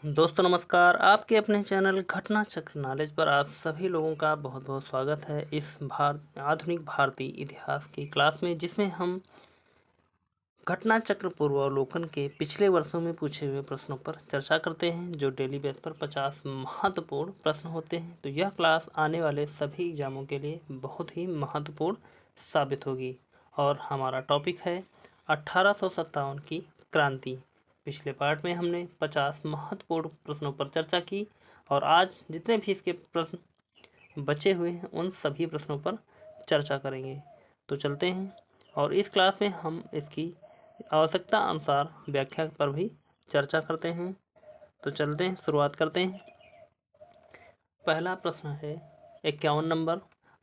दोस्तों नमस्कार। आपके अपने चैनल घटना चक्र नॉलेज पर आप सभी लोगों का बहुत बहुत स्वागत है इस आधुनिक भारतीय इतिहास की क्लास में, जिसमें हम घटना चक्र पूर्वावलोकन के पिछले वर्षों में पूछे हुए प्रश्नों पर चर्चा करते हैं, जो डेली बेस पर 50 महत्वपूर्ण प्रश्न होते हैं। तो यह क्लास आने वाले सभी एग्जामों के लिए बहुत ही महत्वपूर्ण साबित होगी। और हमारा टॉपिक है 1857 की क्रांति। पिछले पार्ट में हमने 50 महत्वपूर्ण प्रश्नों पर चर्चा की, और आज जितने भी इसके प्रश्न बचे हुए हैं उन सभी प्रश्नों पर चर्चा करेंगे। तो चलते हैं, और इस क्लास में हम इसकी आवश्यकता अनुसार व्याख्या पर भी चर्चा करते हैं। तो चलते हैं, शुरुआत करते हैं। पहला प्रश्न है 51 नंबर।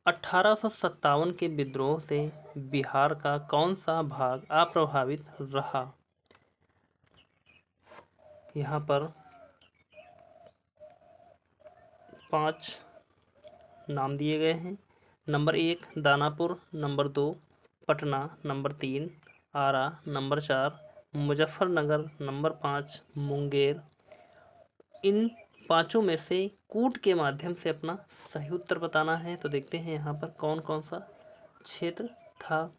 1857 के विद्रोह से बिहार का कौन सा भाग अप्रभावित रहा? यहाँ पर 5 नाम दिए गए हैं। Number 1 Danapur, number 2 Patna, number 3 आरा, नंबर 4 मुजफ्फरनगर, नंबर 5 मुंगेर। इन पांचों में से कूट के माध्यम से अपना सही उत्तर बताना है। तो देखते हैं यहाँ पर कौन कौन सा क्षेत्र था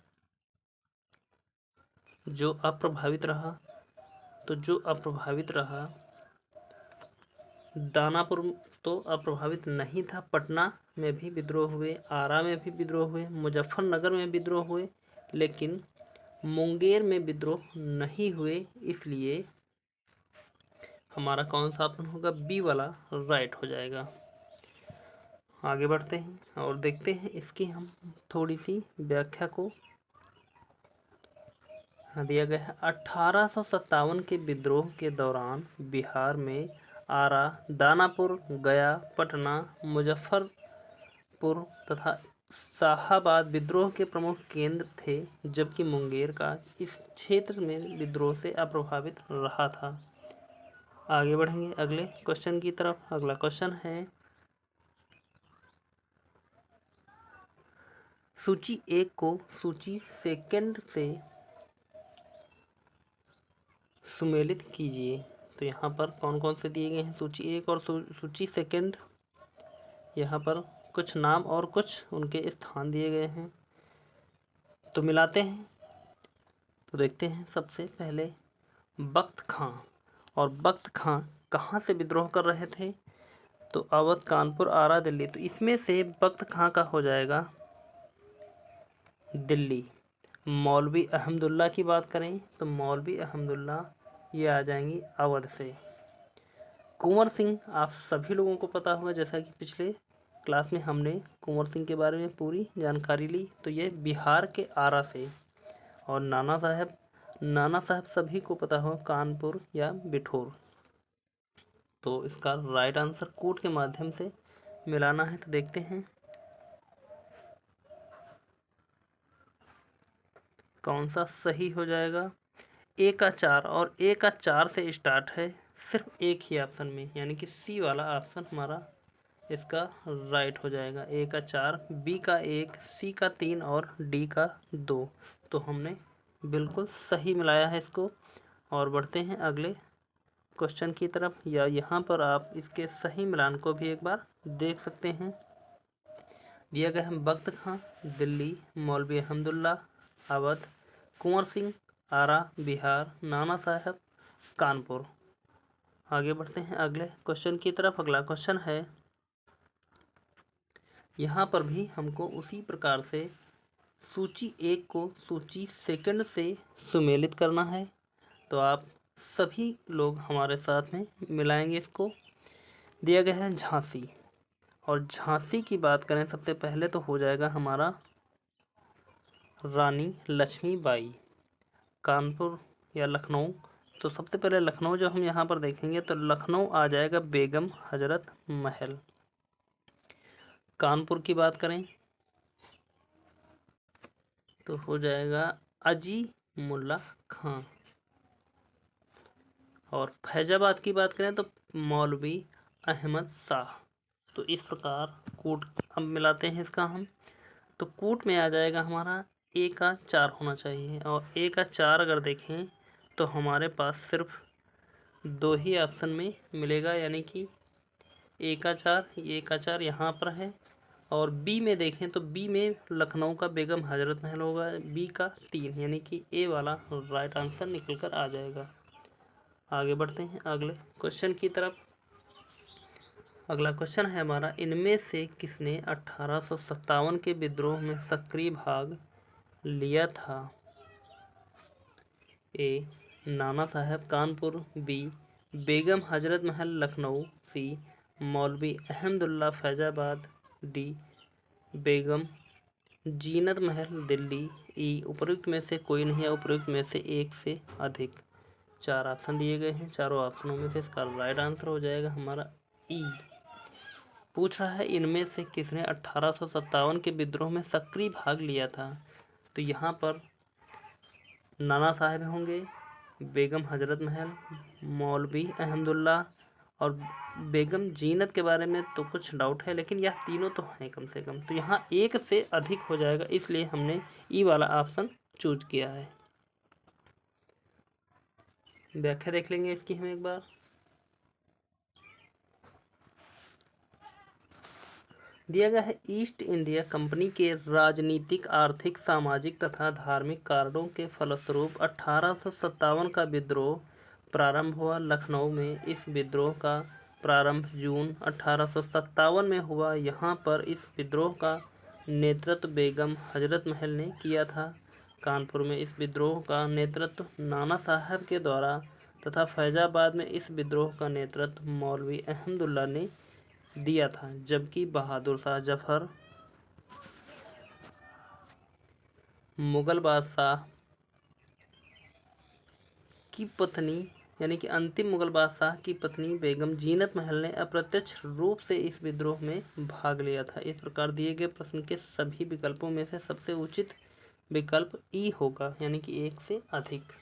जो अप्रभावित रहा। तो जो अप्रभावित रहा, दानापुर तो अप्रभावित नहीं था। पटना में भी विद्रोह हुए, आरा में भी विद्रोह हुए, मुजफ्फरनगर में विद्रोह हुए, लेकिन मुंगेर में विद्रोह नहीं हुए। इसलिए हमारा कौन सा ऑप्शन होगा? बी वाला राइट हो जाएगा। आगे बढ़ते हैं और देखते हैं इसकी हम थोड़ी सी व्याख्या को। दिया गया है 1857 के विद्रोह के दौरान बिहार में आरा, दानापुर, गया, पटना, मुजफ्फरपुर तथा शाहाबाद विद्रोह के प्रमुख केंद्र थे, जबकि मुंगेर का इस क्षेत्र में विद्रोह से अप्रभावित रहा था। आगे बढ़ेंगे अगले क्वेश्चन की तरफ। अगला क्वेश्चन है सूची 1 को सूची सेकंड से सुमेलित कीजिए। तो यहाँ पर कौन कौन से दिए गए हैं सूची 1 और सूची सेकंड। यहाँ पर कुछ नाम और कुछ उनके स्थान दिए गए हैं, तो मिलाते हैं। तो देखते हैं सबसे पहले बख्त खां। और बख्त खां कहाँ से विद्रोह कर रहे थे? तो अवध, कानपुर, आरा, दिल्ली। तो इसमें से बख्त खां का हो जाएगा दिल्ली। मौलवी अहमदुल्ला की बात करें तो मौलवी अहमदुल्ला ये आ जाएंगी अवध से। कुंवर सिंह आप सभी लोगों को पता होगा, जैसा कि पिछले क्लास में हमने कुंवर सिंह के बारे में पूरी जानकारी ली। तो ये बिहार के आरा से। और नाना साहब सभी को पता हो, कानपुर या बिठूर। तो इसका राइट आंसर कूट के माध्यम से मिलाना है। तो देखते हैं कौन सा सही हो जाएगा। ए का 4, और ए का 4 से स्टार्ट है सिर्फ एक ही ऑप्शन में, यानी कि सी वाला ऑप्शन हमारा इसका राइट हो जाएगा। ए का 4, बी का 1, सी का 3 और डी का 2। तो हमने बिल्कुल सही मिलाया है इसको। और बढ़ते हैं अगले क्वेश्चन की तरफ, या यहाँ पर आप इसके सही मिलान को भी एक बार देख सकते हैं। दिया गया है बख्त खां दिल्ली, मौलवी अहमदुल्ला अवध, कुंवर सिंह आरा बिहार, नाना साहब कानपुर। आगे बढ़ते हैं अगले क्वेश्चन की तरफ। अगला क्वेश्चन है, यहाँ पर भी हमको उसी प्रकार से सूची 1 को सूची सेकंड से सुमेलित करना है। तो आप सभी लोग हमारे साथ में मिलाएंगे इसको। दिया गया है झांसी, और झांसी की बात करें सबसे पहले तो हो जाएगा हमारा रानी लक्ष्मीबाई। कानपुर या लखनऊ, तो सबसे पहले लखनऊ जब हम यहाँ पर देखेंगे तो लखनऊ आ जाएगा बेगम हजरत महल। कानपुर की बात करें तो हो जाएगा अजी मुल्ला खां। और फैजाबाद की बात करें तो मौलवी अहमद शाह। तो इस प्रकार कूट अब मिलाते हैं इसका हम। तो कूट में आ जाएगा हमारा ए का 4 होना चाहिए, और ए का 4 अगर देखें तो हमारे पास सिर्फ दो ही ऑप्शन में मिलेगा, यानी कि ए का 4, ये का 4 यहाँ पर है। और बी में देखें तो बी में लखनऊ का बेगम हजरत महल होगा, बी का 3, यानी कि ए वाला राइट आंसर निकल कर आ जाएगा। आगे बढ़ते हैं अगले क्वेश्चन की तरफ। अगला क्वेश्चन है हमारा, इनमें से किसने 1857 के विद्रोह में सक्रिय भाग लिया था? ए नाना साहब कानपुर, बी बेगम हजरत महल लखनऊ, सी मौलवी अहमदुल्ला फैजाबाद, डी बेगम जीनत महल दिल्ली, ई उपरोक्त में से कोई नहीं है, उपरोक्त में से एक से अधिक। 4 ऑप्शन दिए गए हैं, चारों ऑप्शनों में से इसका राइट आंसर हो जाएगा हमारा ई। पूछ रहा है इनमें से किसने 1857 के विद्रोह में सक्रिय भाग लिया था? तो यहाँ पर नाना साहब होंगे, बेगम हजरत महल, मौलवी अहमदुल्ला और बेगम जीनत के बारे में तो कुछ डाउट है, लेकिन यह तीनों तो हैं कम से कम। तो यहाँ एक से अधिक हो जाएगा, इसलिए हमने ई वाला ऑप्शन चूज किया है। व्याख्या देख लेंगे इसकी हम एक बार। दिया गया है, ईस्ट इंडिया कंपनी के राजनीतिक, आर्थिक, सामाजिक तथा धार्मिक कारणों के फलस्वरूप 1857 का विद्रोह प्रारंभ हुआ लखनऊ में। इस विद्रोह का प्रारंभ जून 1857 में हुआ। यहाँ पर इस विद्रोह का नेतृत्व बेगम हजरत महल ने किया था। कानपुर में इस विद्रोह का नेतृत्व नाना साहब के द्वारा तथा फैजाबाद में इस विद्रोह का नेतृत्व मौलवी अहमदुल्ला ने दिया था, जबकि बहादुर शाह जफर मुगल बादशाह की पत्नी, यानी कि अंतिम मुगल बादशाह की पत्नी बेगम जीनत महल ने अप्रत्यक्ष रूप से इस विद्रोह में भाग लिया था। इस प्रकार दिए गए प्रश्न के सभी विकल्पों में से सबसे उचित विकल्प ई होगा, यानी कि एक से अधिक।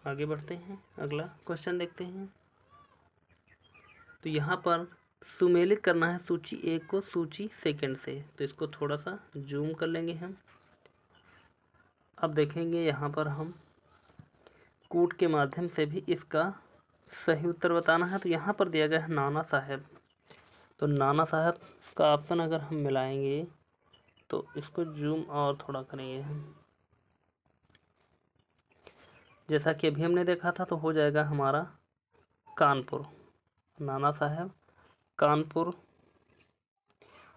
आगे बढ़ते हैं, अगला क्वेश्चन देखते हैं। तो यहाँ पर सुमेलित करना है सूची 1 को सूची 2 से, तो इसको थोड़ा सा जूम कर लेंगे हम। अब देखेंगे यहाँ पर हम कूट के माध्यम से भी इसका सही उत्तर बताना है। तो यहाँ पर दिया गया है नाना साहब, तो नाना साहब का ऑप्शन अगर हम मिलाएंगे तो इसको जूम और थोड़ा करेंगे हम, जैसा कि अभी हमने देखा था, तो हो जाएगा हमारा कानपुर, नाना साहब कानपुर।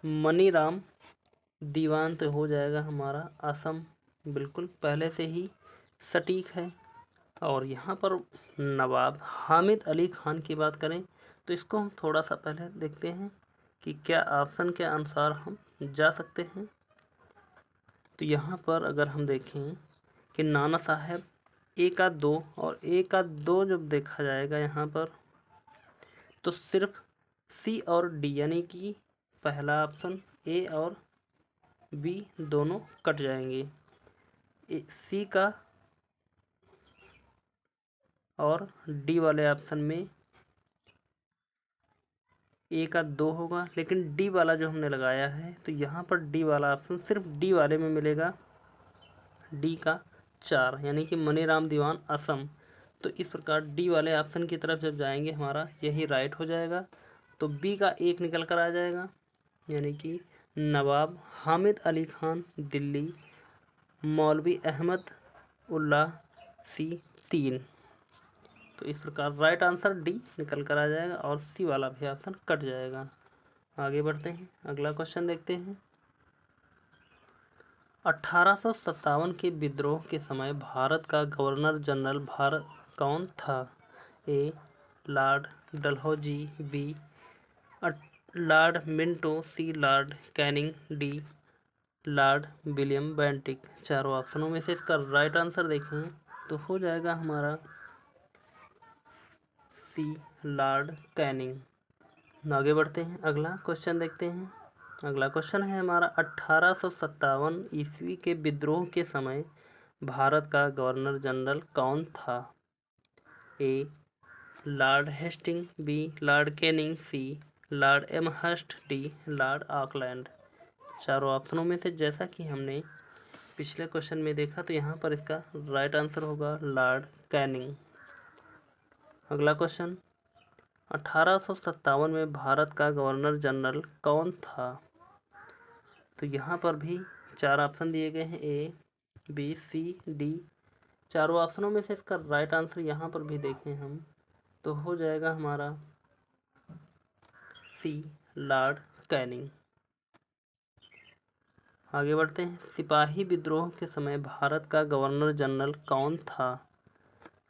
मनीराम दीवान तो हो जाएगा हमारा असम, बिल्कुल पहले से ही सटीक है। और यहाँ पर नवाब हामिद अली खान की बात करें तो इसको हम थोड़ा सा पहले देखते हैं कि क्या ऑप्शन के अनुसार हम जा सकते हैं। तो यहाँ पर अगर हम देखें कि नाना साहब एक आध दो, और एक आध दो जब देखा जाएगा यहाँ पर तो सिर्फ सी और डी, यानी कि पहला ऑप्शन ए और बी दोनों कट जाएंगे। सी का और डी वाले ऑप्शन में ए का 2 होगा, लेकिन डी वाला जो हमने लगाया है तो यहाँ पर डी वाला ऑप्शन सिर्फ डी वाले में मिलेगा, डी का 4, यानी कि मनीराम दीवान असम। तो इस प्रकार डी वाले ऑप्शन की तरफ जब जाएंगे हमारा यही राइट हो जाएगा। तो बी का 1 निकल कर आ जाएगा, यानी कि नवाब हामिद अली खान दिल्ली, मौलवी अहमद उल्ला सी 3। तो इस प्रकार राइट आंसर डी निकल कर आ जाएगा और सी वाला भी ऑप्शन कट जाएगा। आगे बढ़ते हैं, अगला क्वेश्चन देखते हैं। 1857 के विद्रोह के समय भारत का गवर्नर जनरल भारत कौन था? A lord Dalhousie, B lord Minto, C lord Canning, D lord William Bentinck. चारों ऑप्शनों में से इसका राइट आंसर देखें तो हो जाएगा हमारा सी लॉर्ड कैनिंग। आगे बढ़ते हैं, अगला क्वेश्चन देखते हैं। अगला क्वेश्चन है हमारा, 1857 ईस्वी के विद्रोह के समय भारत का गवर्नर जनरल कौन था? A lord Hasting, B lord Canning, C lord Amherst, D lord Auckland. चारों ऑप्शनों में से जैसा कि हमने पिछले क्वेश्चन में देखा तो यहाँ पर इसका राइट आंसर होगा लॉर्ड कैनिंग। अगला क्वेश्चन, 1857 में भारत का गवर्नर जनरल कौन था? तो यहाँ पर भी 4 ऑप्शन दिए गए हैं, ए, बी, सी, डी। चारों ऑप्शनों में से इसका राइट आंसर यहाँ पर भी देखें हम तो हो जाएगा हमारा सी, लॉर्ड कैनिंग। आगे बढ़ते हैं, सिपाही विद्रोह के समय भारत का गवर्नर जनरल कौन था?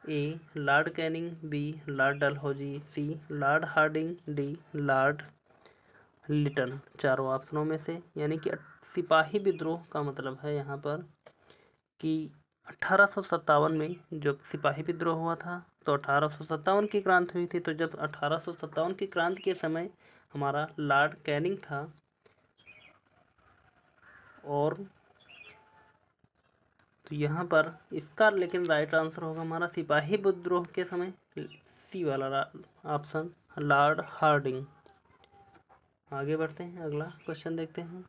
A, lord Canning, B, lord Dalhousie, C, lord Hardinge, D, lord Lytton. चारों ऑप्शनों में से, यानी कि सिपाही विद्रोह का मतलब है यहाँ पर कि 1857 में जब सिपाही विद्रोह हुआ था तो 1857 की क्रांति हुई थी। तो जब 1857 की क्रांति के समय हमारा लॉर्ड कैनिंग था और तो यहाँ पर इसका लेकिन राइट आंसर होगा हमारा सिपाही विद्रोह के समय सी वाला ऑप्शन, लॉर्ड हार्डिंग। आगे बढ़ते हैं, अगला क्वेश्चन देखते हैं।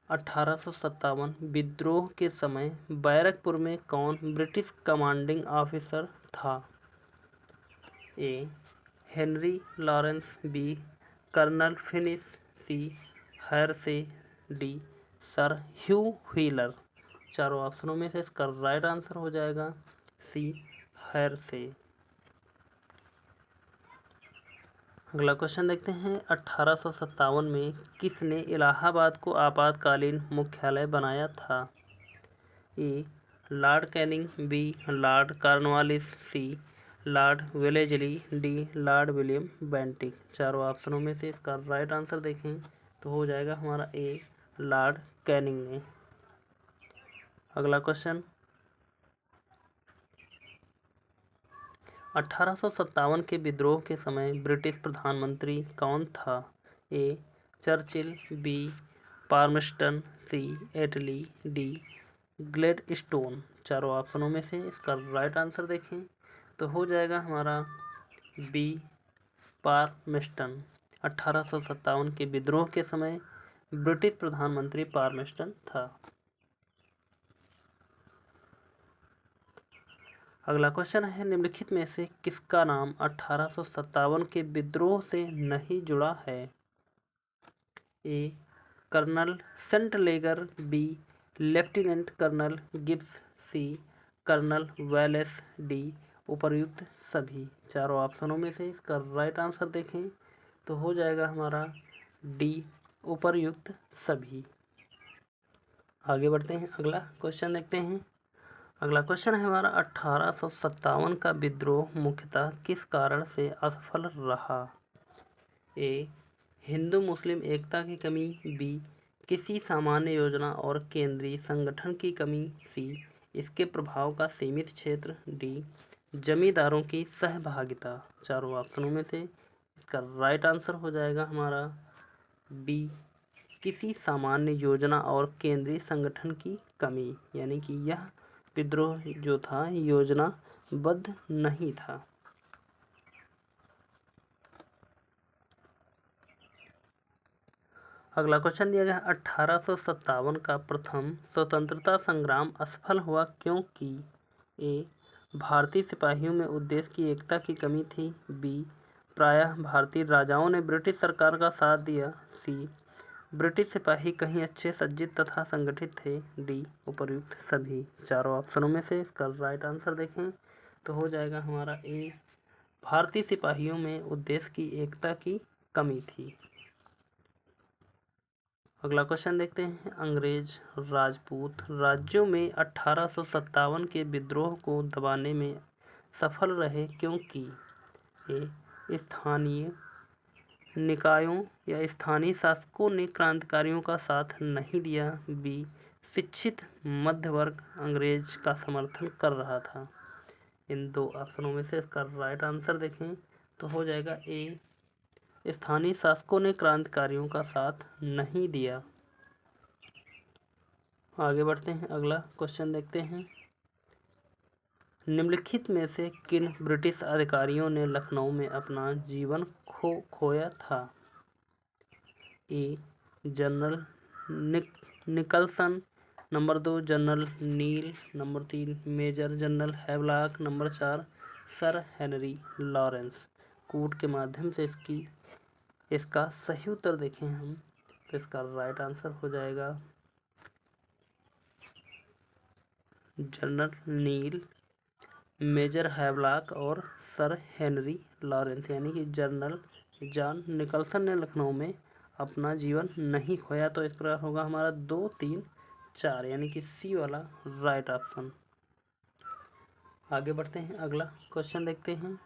1857 विद्रोह के समय बैरकपुर में कौन ब्रिटिश कमांडिंग ऑफिसर था? A, Henry Lawrence, B, colonel Finnis, C, Hearsey, D, sir Hugh Wheeler. चारों ऑप्शनों में से इसका राइट आंसर हो जाएगा सी, हर्से। अगला क्वेश्चन देखते हैं, 1857 में किसने इलाहाबाद को आपातकालीन मुख्यालय बनाया था? A, lord Canning, B, lord Cornwallis, C, lord Wellesley, D, lord William Bentinck. चारों ऑप्शनों में से इसका राइट आंसर देखें तो हो जाएगा हमारा ए, लॉर्ड कैनिंग ने। अगला क्वेश्चन, 1857 के विद्रोह के समय ब्रिटिश प्रधानमंत्री कौन था? ए, चर्चिल, बी, पार्मस्टन, सी, एटली, डी, ग्लैडस्टोन। चारों ऑप्शनों में से इसका राइट आंसर देखें तो हो जाएगा हमारा बी, पार्मस्टन। 1857 के विद्रोह के समय ब्रिटिश प्रधानमंत्री पार्मस्टन था। अगला क्वेश्चन है, निम्नलिखित में से किसका नाम 1857 के विद्रोह से नहीं जुड़ा है? A, colonel St Leger, B, lieutenant colonel Gibbs, C, colonel Wallace, D, उपर्युक्त सभी। चारों ऑप्शनों में से इसका राइट आंसर देखें तो हो जाएगा हमारा डी, उपर्युक्त सभी। आगे बढ़ते हैं, अगला क्वेश्चन देखते हैं। अगला क्वेश्चन है हमारा, 1857 का विद्रोह मुख्यतः किस कारण से असफल रहा? ए, हिंदू मुस्लिम एकता की कमी, बी, किसी सामान्य योजना और केंद्रीय संगठन की कमी, सी, इसके प्रभाव का सीमित क्षेत्र, डी, जमींदारों की सहभागिता। चारों ऑप्शनों में से इसका राइट आंसर हो जाएगा हमारा बी, किसी सामान्य योजना और केंद्रीय संगठन की कमी, यानी कि यह विद्रोह जो था योजनाबद्ध नहीं था। अगला क्वेश्चन दिया गया, 1857 का प्रथम स्वतंत्रता संग्राम असफल हुआ क्योंकि? ए, भारतीय सिपाहियों में उद्देश्य की एकता की कमी थी, बी, प्रायः भारतीय राजाओं ने ब्रिटिश सरकार का साथ दिया, सी, ब्रिटिश सिपाही कहीं अच्छे सज्जित तथा संगठित थे, डी, उपर्युक्त सभी। चारों ऑप्शनों में से इसका राइट आंसर देखें तो हो जाएगा हमारा ए, भारतीय सिपाहियों में उद्देश्य की एकता की कमी थी। अगला क्वेश्चन देखते हैं, अंग्रेज राजपूत राज्यों में 1857 के विद्रोह को दबाने में सफल रहे क्योंकि? ए, स्थानीय निकायों या स्थानीय शासकों ने क्रांतिकारियों का साथ नहीं दिया, बी, शिक्षित मध्य वर्ग अंग्रेज का समर्थन कर रहा था। इन दो ऑप्शनों में से इसका राइट आंसर देखें तो हो जाएगा ए, स्थानीय शासकों ने क्रांतिकारियों का साथ नहीं दिया। आगे बढ़ते हैं, अगला क्वेश्चन देखते हैं। निम्नलिखित में से किन ब्रिटिश अधिकारियों ने लखनऊ में अपना जीवन खोया था? A, general Nicholson, number 2 general Neill, number 3 major general Havelock, number 4 sir Henry Lawrence. कूट के माध्यम से इसका सही उत्तर देखें हम तो इसका राइट आंसर हो जाएगा जनरल नील, मेजर हैवलॉक और सर हेनरी लॉरेंस, यानी कि जनरल जॉन निकलसन ने लखनऊ में अपना जीवन नहीं खोया। तो इस प्रकार होगा हमारा 2, 3, 4, यानी कि सी वाला राइट ऑप्शन। आगे बढ़ते हैं, अगला क्वेश्चन देखते हैं।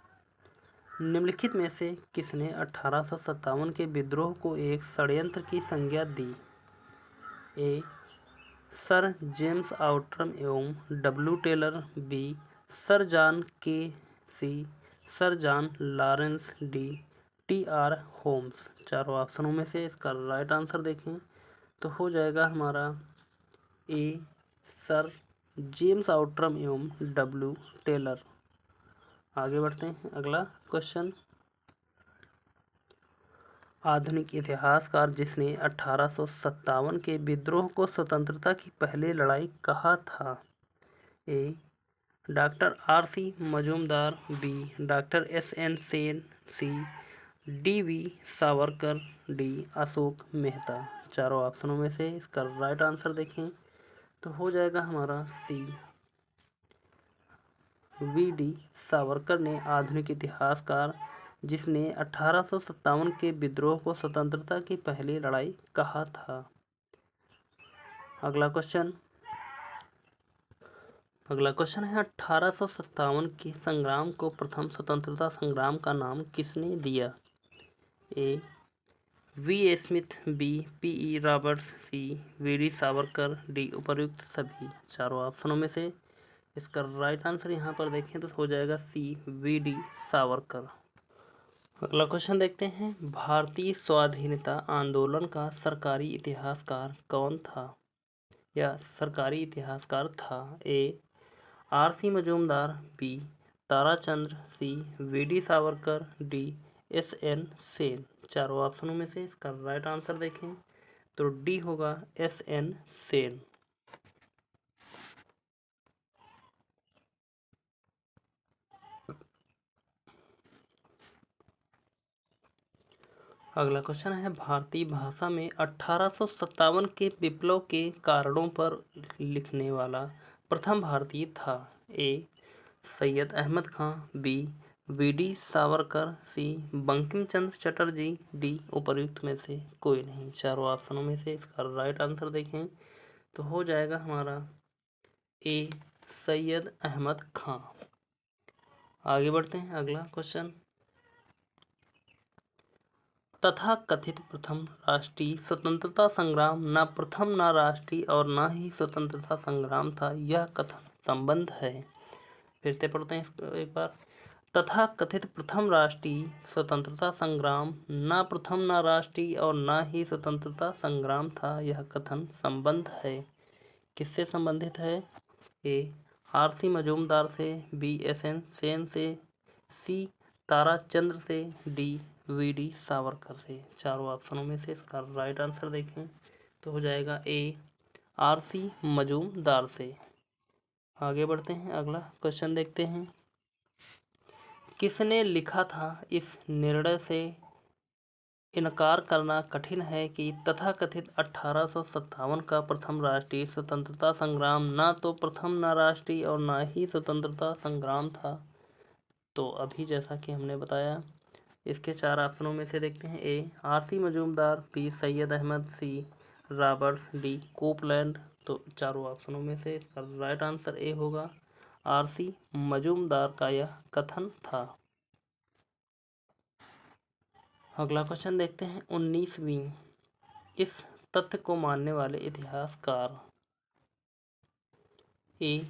निम्नलिखित में से किसने 1857 के विद्रोह को एक षड्यंत्र की संज्ञा दी? ए सर जेम्स आउट्रम एवं W Taylor, B sir John Kaye C, sir John Lawrence, D T R Holmes. चारों ऑप्शनों में से इसका राइट आंसर देखें तो हो जाएगा हमारा ए सर जेम्स आउट्रम एवं डब्ल्यू टेलर। आगे बढ़ते हैं, अगला क्वेश्चन। आधुनिक इतिहासकार जिसने 1857 के विद्रोह को स्वतंत्रता की पहली लड़ाई कहा था? A doctor R C Majumdar, B doctor S N Sen, C D V Savarkar, D Ashok Mehta. चारों ऑप्शनों में से इसका राइट आंसर देखें तो हो जाएगा हमारा सी वी डी सावरकर ने आधुनिक इतिहासकार जिसने 1857 के विद्रोह को स्वतंत्रता की पहली लड़ाई कहा था। अगला क्वेश्चन है 1857 के संग्राम को प्रथम स्वतंत्रता संग्राम का नाम किसने दिया? A V A Smith, B P E Roberts, C V D Savarkar, D उपर्युक्त सभी। चारों ऑप्शनों में से इसका राइट आंसर यहाँ पर देखें तो हो जाएगा सी वी डी सावरकर। अगला क्वेश्चन देखते हैं। भारतीय स्वाधीनता आंदोलन का सरकारी इतिहासकार कौन था या सरकारी इतिहासकार था? A R C Majumdar, B Tarachandra, C V D Savarkar, D S N Sen. चारों ऑप्शनों में से इसका राइट आंसर देखें तो डी होगा एस एन सेन। अगला क्वेश्चन है। भारतीय भाषा में 1857 के विप्लव के कारणों पर लिखने वाला प्रथम भारतीय था? A Syed Ahmad Khan, B V D Savarkar, C Bankim Chandra Chatterjee, D उपर्युक्त में से कोई नहीं। चारों ऑप्शनों में से इसका राइट आंसर देखें तो हो जाएगा हमारा ए सैयद अहमद खां। आगे बढ़ते हैं, अगला क्वेश्चन। तथा कथित प्रथम राष्ट्रीय स्वतंत्रता संग्राम न प्रथम न राष्ट्रीय और न ही स्वतंत्रता संग्राम था, यह कथन संबंध है। फिर से पढ़ते हैं इसको एक बार। तथा कथित प्रथम राष्ट्रीय स्वतंत्रता संग्राम न प्रथम न राष्ट्रीय और न ही स्वतंत्रता संग्राम था, यह कथन संबंध है। किससे संबंधित है? ए आर सी मजूमदार से, बी एस एन सेन से, सी ताराचंद्र से, डी वी डी सावरकर से। चारों ऑप्शनों में से इसका राइट आंसर देखें तो हो जाएगा ए आर सी मजूमदार से। आगे बढ़ते हैं, अगला क्वेश्चन देखते हैं। किसने लिखा था इस निर्णय से इनकार करना कठिन है कि तथाकथित 1857 का प्रथम राष्ट्रीय स्वतंत्रता संग्राम न तो प्रथम न राष्ट्रीय और न ही स्वतंत्रता संग्राम था? तो अभी जैसा कि हमने बताया इसके चार ऑप्शनों में से देखते हैं। A R C Majumdar, B Syed Ahmad, C Roberts, D Copeland. तो चारों ऑप्शनों में से इसका राइट आंसर ए होगा आर सी मजूमदार का यह कथन था। अगला क्वेश्चन देखते हैं। 19वीं इस तथ्य को मानने वाले इतिहासकार? A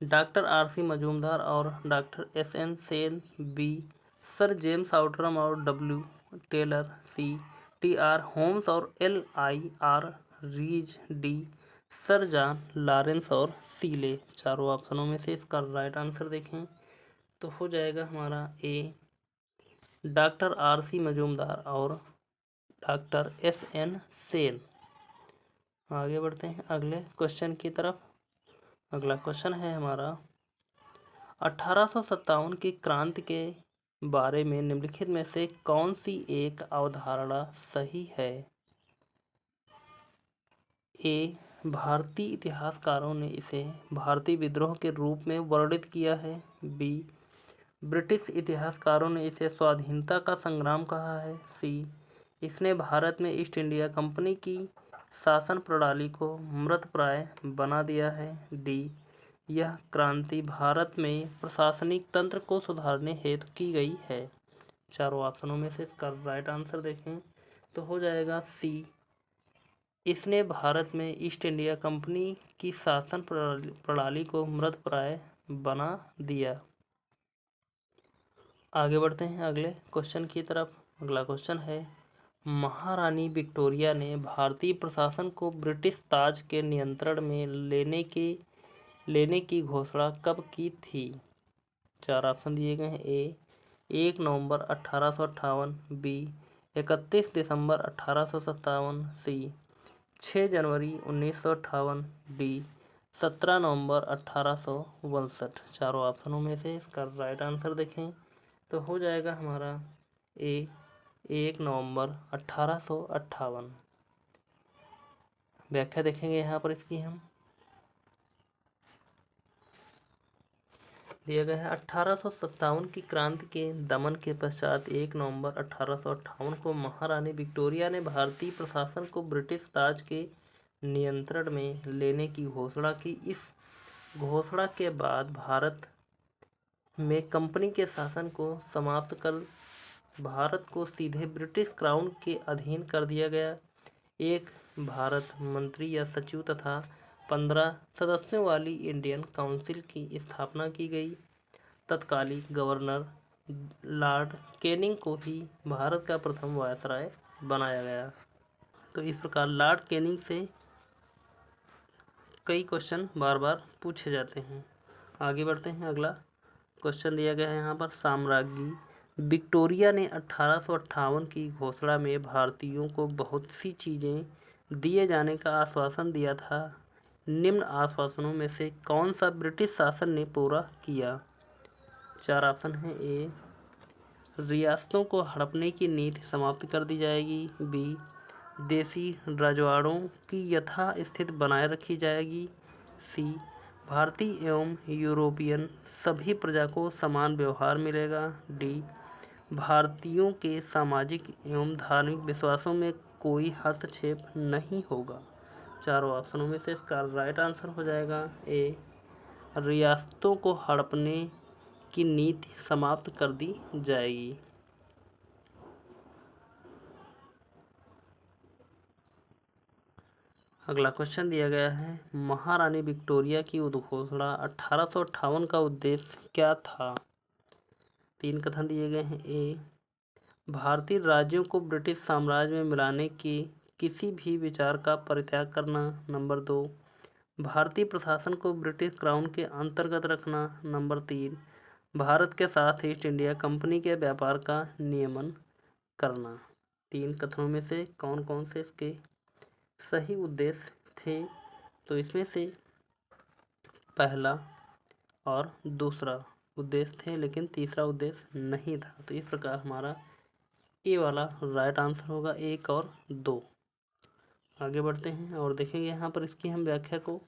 doctor R C Majumdar और doctor S N Sen, B sir James Outram और W Taylor, C T R Holmes और L I R Rees, D sir John Lawrence और सीले। चारों ऑप्शनों में से इसका राइट आंसर देखें तो हो जाएगा हमारा ए डॉक्टर आर सी मजूमदार और डॉक्टर एस एन सेन। आगे बढ़ते हैं अगले क्वेश्चन की तरफ। अगला क्वेश्चन है हमारा 1857 की क्रांति के बारे में निम्नलिखित में से कौन सी एक अवधारणा सही है? ए, भारतीय इतिहासकारों ने इसे भारतीय विद्रोह के रूप में वर्णित किया है। बी, ब्रिटिश इतिहासकारों ने इसे स्वाधीनता का संग्राम कहा है। सी, इसने भारत में ईस्ट इंडिया कंपनी की शासन प्रणाली को मृतप्राय बना दिया है। डी, यह क्रांति भारत में प्रशासनिक तंत्र को सुधारने हेतु की गई है। चारों ऑप्शनों में से इसका राइट आंसर देखें तो हो जाएगा सी, इसने भारत में ईस्ट इंडिया कंपनी की शासन प्रणाली को मृतप्राय बना दिया। आगे बढ़ते हैं अगले क्वेश्चन की तरफ। अगला क्वेश्चन है महारानी विक्टोरिया ने भारतीय प्रशासन को ब्रिटिश ताज के नियंत्रण में लेने की घोषणा कब की थी? चार ऑप्शन दिए गए हैं। ए, 1 नवंबर 1858। बी, 31 दिसंबर 1857। सी, 6 जनवरी 1958। डी, 17 नवंबर 1862। चारों ऑप्शनों में से इसका राइट आंसर देखें तो हो जाएगा हमारा ए, 1 नवंबर 1858। व्याख्या देखेंगे यहाँ पर इसकी हम। दिया गया है 1857 की क्रांति के दमन के पश्चात 1 नवंबर 1858 को महारानी विक्टोरिया ने भारतीय प्रशासन को ब्रिटिश ताज के नियंत्रण में लेने की घोषणा की। इस घोषणा के बाद भारत में कंपनी के शासन को समाप्त कर भारत को सीधे ब्रिटिश क्राउन के अधीन कर दिया गया। एक भारत मंत्री या सचिव तथा 15 सदस्यों वाली इंडियन काउंसिल की स्थापना की गई। तत्कालीन गवर्नर लॉर्ड कैनिंग को ही भारत का प्रथम वायसराय बनाया गया। तो इस प्रकार लॉर्ड कैनिंग से कई क्वेश्चन बार बार पूछे जाते हैं। आगे बढ़ते हैं। अगला क्वेश्चन दिया गया है यहाँ पर साम्राज्ञी विक्टोरिया ने 1858 की घोषणा में भारतीयों को बहुत सी चीज़ें दिए जाने का आश्वासन दिया था। निम्न आश्वासनों में से कौन सा ब्रिटिश शासन ने पूरा किया? चार ऑप्शन हैं। ए, रियासतों को हड़पने की नीति समाप्त कर दी जाएगी। बी, देसी रजवाड़ों की यथास्थिति बनाए रखी जाएगी। सी, भारतीय एवं यूरोपियन सभी प्रजा को समान व्यवहार मिलेगा। डी, भारतीयों के सामाजिक एवं धार्मिक विश्वासों में कोई हस्तक्षेप नहीं होगा। चारों ऑप्शनों में से इसका राइट आंसर हो जाएगा ए, रियासतों को हड़पने की नीति समाप्त कर दी जाएगी। अगला क्वेश्चन दिया गया है महारानी विक्टोरिया की उद्घोषणा 1858 का उद्देश्य क्या था? तीन कथन दिए गए हैं। ए, भारतीय राज्यों को ब्रिटिश साम्राज्य में मिलाने के किसी भी विचार का परित्याग करना। नंबर 2, भारतीय प्रशासन को ब्रिटिश क्राउन के अंतर्गत रखना। नंबर 3, भारत के साथ ईस्ट इंडिया कंपनी के व्यापार का नियमन करना। तीन कथनों में से कौन कौन से इसके सही उद्देश्य थे? तो इसमें से पहला और दूसरा उद्देश्य थे, लेकिन तीसरा उद्देश्य नहीं था। तो इस प्रकार हमारा ए वाला राइट आंसर होगा, 1 और 2। आगे बढ़ते हैं और देखेंगे यहाँ पर इसकी हम व्याख्या को।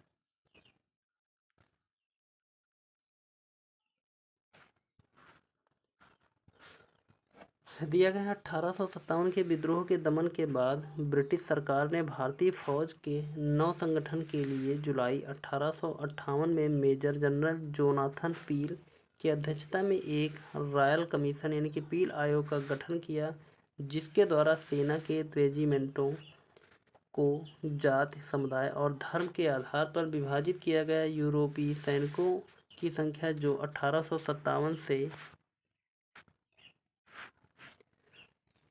दिया गया है 1857 के विद्रोह के दमन के बाद ब्रिटिश सरकार ने भारतीय फौज के नव संगठन के लिए जुलाई 1858 में मेजर जनरल जोनाथन पील की अध्यक्षता में एक रॉयल कमीशन यानी कि पील आयोग का गठन किया, जिसके द्वारा सेना के रेजिमेंटों को जाति, समुदाय और धर्म के आधार पर विभाजित किया गया। यूरोपीय सैनिकों की संख्या जो 1857 से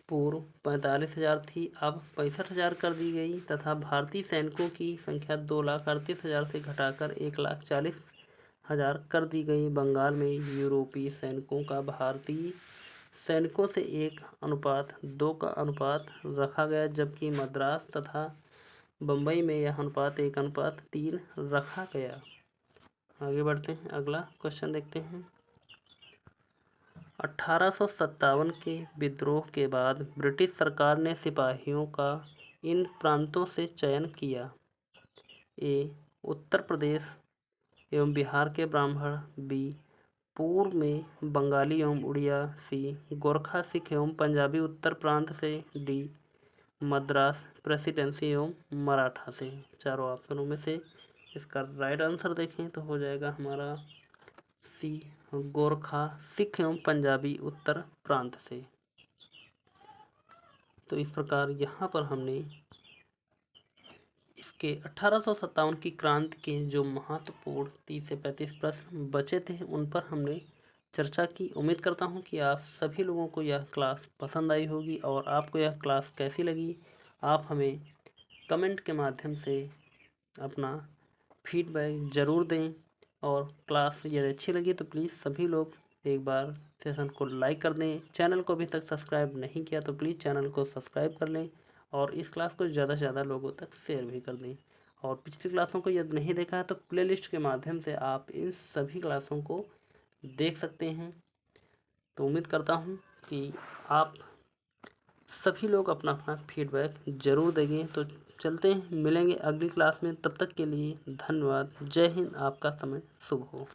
पूर्व 45,000 थी, अब 65,000 कर दी गई तथा भारतीय सैनिकों की संख्या 2,38,000 से घटाकर 1,40,000 कर दी गई। बंगाल में यूरोपीय सैनिकों का भारतीय सैनिकों से 1:2 का अनुपात रखा गया, जबकि मद्रास तथा बम्बई में यह अनुपात 1:3 रखा गया। आगे बढ़ते हैं, अगला क्वेश्चन देखते हैं। 1857 के विद्रोह के बाद ब्रिटिश सरकार ने सिपाहियों का इन प्रांतों से चयन किया। ए. उत्तर प्रदेश एवं बिहार के ब्राह्मण। बी. पूर्व में बंगाली एवं उड़िया। सी. गोरखा सिख एवं पंजाबी उत्तर प्रांत से। डी. मद्रास प्रेसिडेंसी एवं मराठा से। चारों ऑप्शनों में से इसका राइट आंसर देखें तो हो जाएगा हमारा सी, गोरखा सिख एवं पंजाबी उत्तर प्रांत से। तो इस प्रकार यहाँ पर हमने इसके 1857 की क्रांति के जो महत्वपूर्ण 30 से 35 प्रश्न बचे थे उन पर हमने चर्चा की। उम्मीद करता हूँ कि आप सभी लोगों को यह क्लास पसंद आई होगी, और आपको यह क्लास कैसी लगी आप हमें कमेंट के माध्यम से अपना फीडबैक ज़रूर दें। और क्लास यदि अच्छी लगी तो प्लीज़ सभी लोग एक बार सेशन को लाइक कर दें। चैनल को अभी तक सब्सक्राइब नहीं किया तो प्लीज़ चैनल को सब्सक्राइब कर लें, और इस क्लास को ज़्यादा से ज़्यादा लोगों तक शेयर भी कर दें। और पिछली क्लासों को यदि नहीं देखा है तो प्लेलिस्ट के माध्यम से आप इन सभी क्लासों को देख सकते हैं। तो उम्मीद करता हूँ कि आप सभी लोग अपना अपना फीडबैक ज़रूर देंगे। तो चलते हैं, मिलेंगे अगली क्लास में। तब तक के लिए धन्यवाद। जय हिंद। आपका समय शुभ हो।